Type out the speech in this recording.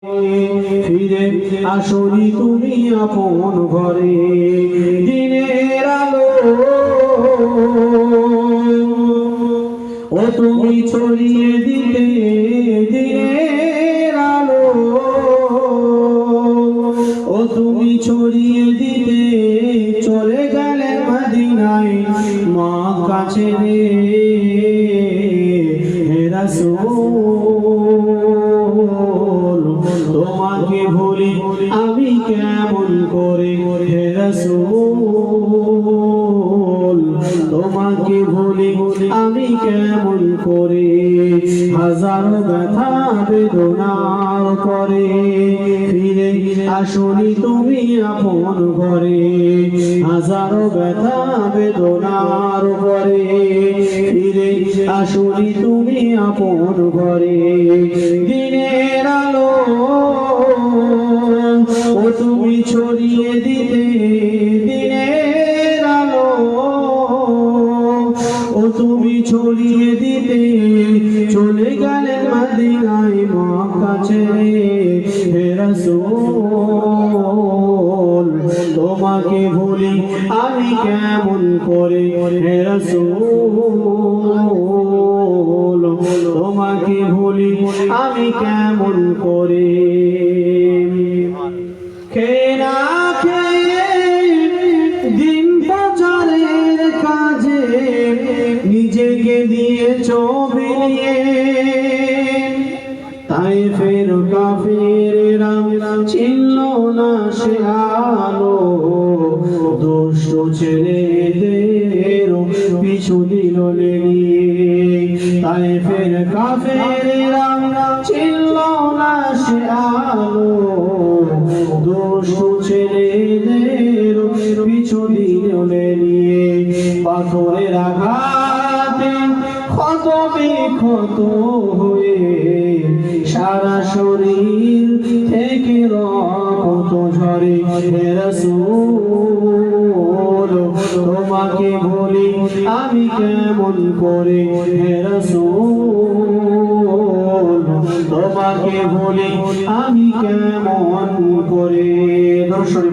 ফিরে আসনি তুমি আপন ঘরে, দিনের আলো ও তুমি ছড়িয়ে দিতে দিনের আলো ও তুমি ছড়িয়ে দিতে চলে গেলে মদিনায় মা কাছে রে হে রাসূল তোমাকে ভুলি আমি কেমন করে হে রাসূল তোমাকে ভুলি আমি কেমন করে, হাজারো ব্যথা বেদনার পরে ফিরে আসনি তুমি আপন ঘরে, হাজারো ব্যথা বেদনার পরে ফিরে আসনি তুমি আপন ঘরে, দিনের আলো ও তুমি ছড়িয়ে দিতে দিনের আলো ও তুমি ছড়িয়ে দিতে চলে গেলেন মদিনায় মক্কা ছেড়ে হে রাসূল তোমাকে ভুলি আমি কেমন করে হে রাসূল তোমাকে ভুলি আমি কেমন করে, খেয়ে না খেয়ে দিন প্রচারের কাজে নিজেকে দিয়েছ বিলিয়ে, তাই ফের কাফেরেরা ছিল না সে আলো, দুষ্ট ছেলেদের পিছু দিল লেগে, তাই ফের কাফেরেরা ছিল না সে আলো, দুষ্ট ছেলেদের পিছু দিল লেগে, পাথরের আঘাতে ক্ষত বিক্ষত হয়ে সারা শরীর থেকে রক্ত ঝরে হে রাসূল তোমাকে ভুলি আমি কেমন করে হে রাসূল তোমাকে ভুলি আমি কেমন করে। দর্শক